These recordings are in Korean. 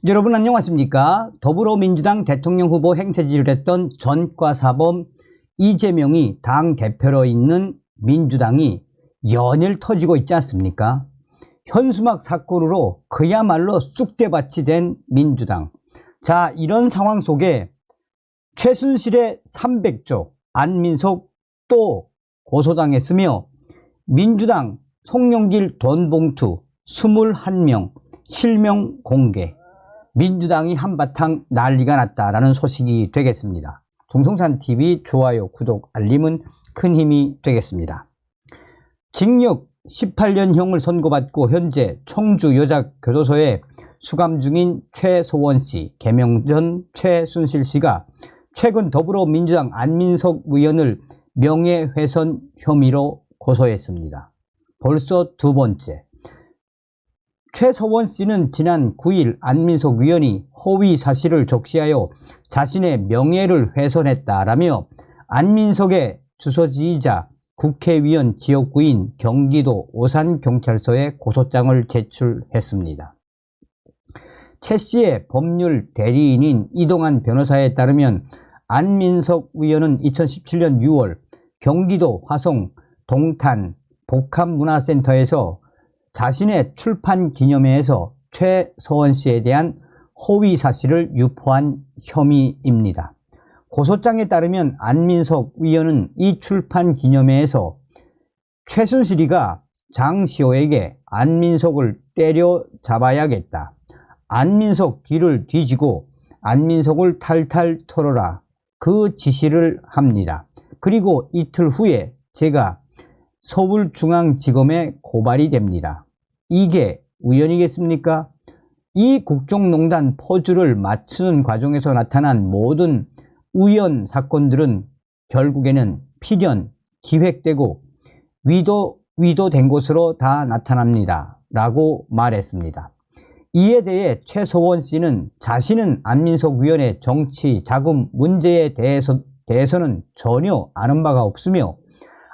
여러분 안녕하십니까? 더불어민주당 대통령 후보 행태지를 했던 전과사범 이재명이 당 대표로 있는 민주당이 연일 터지고 있지 않습니까? 현수막 사건으로 그야말로 쑥대밭이 된 민주당. 자, 이런 상황 속에 최순실의 300조, 안민석 또 고소당했으며 민주당 송영길 돈 봉투 21명 실명 공개, 민주당이 한바탕 난리가 났다라는 소식이 되겠습니다. 동성산TV 좋아요, 구독, 알림은 큰 힘이 되겠습니다. 징역 18년형을 선고받고 현재 청주여자교도소에 수감 중인 최소원씨, 개명 전 최순실씨가 최근 더불어민주당 안민석 의원을 명예훼손 혐의로 고소했습니다. 벌써 두 번째. 최서원씨는 지난 9일 안민석 의원이 허위 사실을 적시하여 자신의 명예를 훼손했다라며 안민석의 주소지이자 국회의원 지역구인 경기도 오산경찰서에 고소장을 제출했습니다. 최씨의 법률 대리인인 이동환 변호사에 따르면 안민석 의원은 2017년 6월 경기도 화성 동탄 복합문화센터에서 자신의 출판 기념회에서 최서원씨에 대한 허위 사실을 유포한 혐의입니다. 고소장에 따르면 안민석 의원은 이 출판 기념회에서 최순실이가 장시호에게 안민석을 때려잡아야겠다, 안민석 뒤를 뒤지고 안민석을 탈탈 털어라, 그 지시를 합니다. 그리고 이틀 후에 제가 서울중앙지검에 고발이 됩니다. 이게 우연이겠습니까? 이 국정농단 퍼즐을 맞추는 과정에서 나타난 모든 우연 사건들은 결국에는 필연, 기획되고 위도된 것으로 다 나타납니다. 라고 말했습니다. 이에 대해 최서원 씨는 자신은 안민석 의원의 정치 자금 문제에 대해서는 전혀 아는 바가 없으며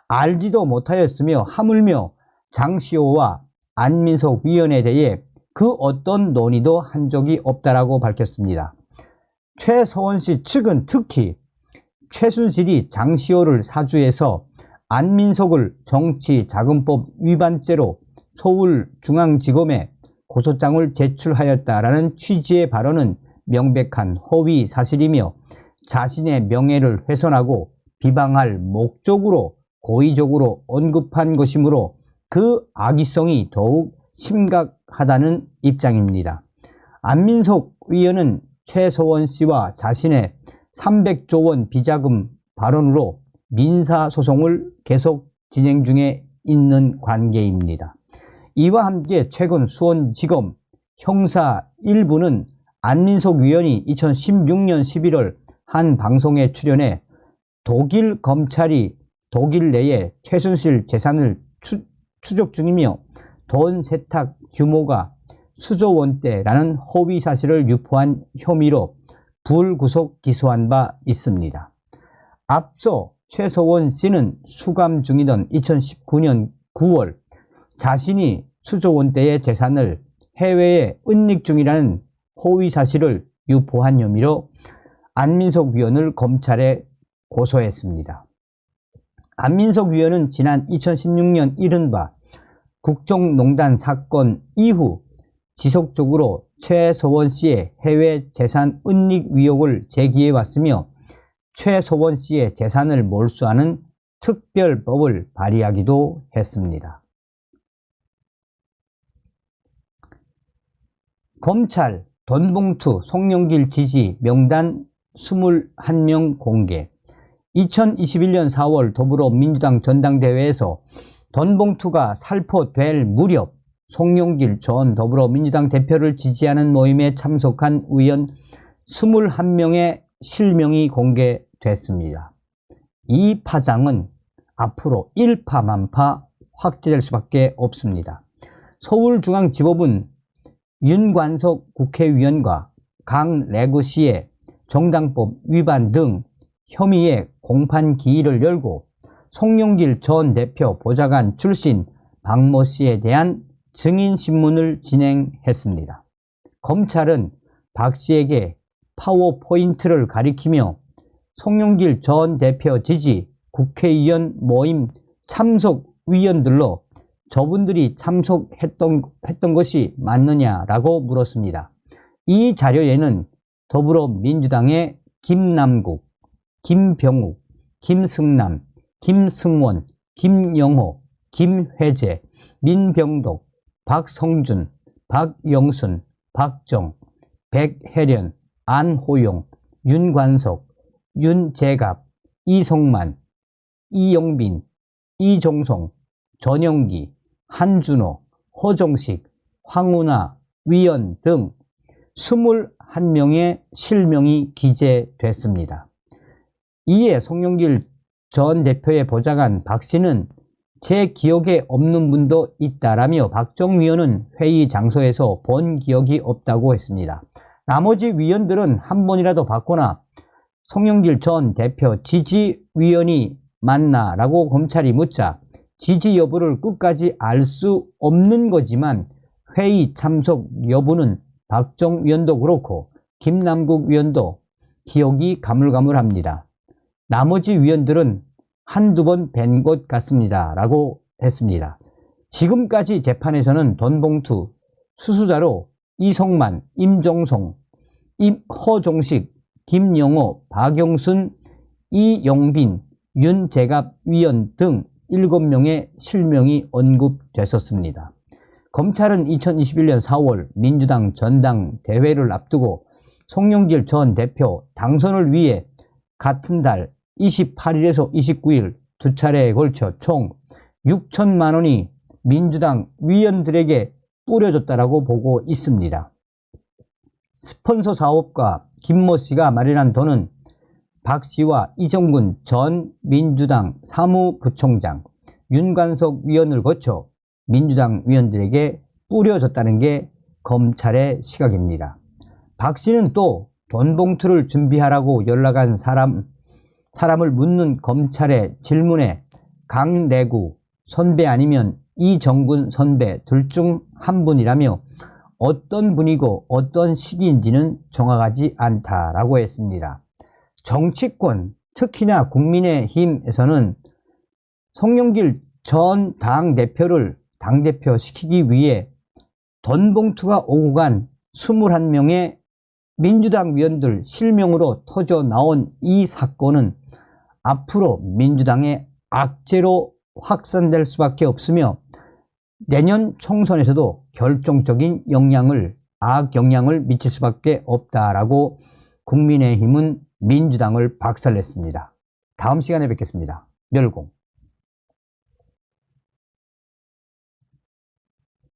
알지도 못하였으며 하물며 장시호와 안민석 의원에 대해 그 어떤 논의도 한 적이 없다라고 밝혔습니다. 최서원 씨 측은 특히 최순실이 장시호를 사주해서 안민석을 정치자금법 위반죄로 서울중앙지검에 고소장을 제출하였다라는 취지의 발언은 명백한 허위 사실이며 자신의 명예를 훼손하고 비방할 목적으로 고의적으로 언급한 것이므로 그 악의성이 더욱 심각하다는 입장입니다. 안민석 의원은 최서원 씨와 자신의 300조 원 비자금 발언으로 민사소송을 계속 진행 중에 있는 관계입니다. 이와 함께 최근 수원지검 형사 1부는 안민석 의원이 2016년 11월 한 방송에 출연해 독일 검찰이 독일 내에 최순실 재산을 추적 중이며 돈 세탁 규모가 수조 원대라는 허위 사실을 유포한 혐의로 불구속 기소한 바 있습니다. 앞서 최서원 씨는 수감 중이던 2019년 9월 자신이 수조 원대의 재산을 해외에 은닉 중이라는 허위 사실을 유포한 혐의로 안민석 의원을 검찰에 고소했습니다. 안민석 의원은 지난 2016년 이른바 국정농단 사건 이후 지속적으로 최서원 씨의 해외 재산 은닉 의혹을 제기해 왔으며 최서원 씨의 재산을 몰수하는 특별법을 발의하기도 했습니다. 검찰 돈봉투 송영길 지지 명단 21명 공개. 2021년 4월 더불어민주당 전당대회에서 돈봉투가 살포될 무렵 송영길 전 더불어민주당 대표를 지지하는 모임에 참석한 의원 21명의 실명이 공개됐습니다. 이 파장은 앞으로 일파만파 확대될 수밖에 없습니다. 서울중앙지법은 윤관석 국회의원과 강래그씨의 정당법 위반 등 혐의의 공판 기일을 열고 송영길 전 대표 보좌관 출신 박모 씨에 대한 증인신문을 진행했습니다. 검찰은 박 씨에게 파워포인트를 가리키며 송영길 전 대표 지지 국회의원 모임 참석 위원들로 저분들이 참석했던 것이 맞느냐라고 물었습니다. 이 자료에는 더불어민주당의 김남국, 김병욱, 김승남, 김승원, 김영호, 김회재, 민병독, 박성준, 박영순, 박정, 백혜련, 안호용, 윤관석, 윤재갑, 이성만, 이영빈, 이종성, 전영기, 한준호, 허정식, 황운하 위원 등 21명의 실명이 기재됐습니다. 이에 송영길 전 대표의 보좌관 박 씨는 제 기억에 없는 분도 있다라며 박정 위원은 회의 장소에서 본 기억이 없다고 했습니다. 나머지 위원들은 한 번이라도 봤거나 송영길 전 대표 지지위원이 맞나 라고 검찰이 묻자 지지 여부를 끝까지 알 수 없는 거지만 회의 참석 여부는 박정 위원도 그렇고 김남국 위원도 기억이 가물가물합니다. 나머지 위원들은 한두 번 뵌 것 같습니다 라고 했습니다. 지금까지 재판에서는 돈봉투 수수자로 이성만, 임종송, 허종식, 김영호, 박영순, 이영빈, 윤재갑 위원 등 7명의 실명이 언급됐었습니다. 검찰은 2021년 4월 민주당 전당대회를 앞두고 송영길 전 대표 당선을 위해 같은 달 28일에서 29일 두 차례에 걸쳐 총 6천만 원이 민주당 위원들에게 뿌려졌다고 보고 있습니다. 스폰서 사업가 김모 씨가 마련한 돈은 박 씨와 이정근 전 민주당 사무부총장, 윤관석 위원을 거쳐 민주당 위원들에게 뿌려졌다는 게 검찰의 시각입니다. 박 씨는 또 돈 봉투를 준비하라고 연락한 사람을 묻는 검찰의 질문에 강래구 선배 아니면 이정근 선배 둘 중 한 분이라며 어떤 분이고 어떤 시기인지는 정확하지 않다라고 했습니다. 정치권, 특히나 국민의힘에서는 송영길 전 당대표를 당대표 시키기 위해 돈 봉투가 오고 간 21명의 민주당 위원들 실명으로 터져 나온 이 사건은 앞으로 민주당의 악재로 확산될 수밖에 없으며 내년 총선에서도 결정적인 악영향을 미칠 수밖에 없다라고 국민의힘은 민주당을 박살냈습니다. 다음 시간에 뵙겠습니다. 멸공.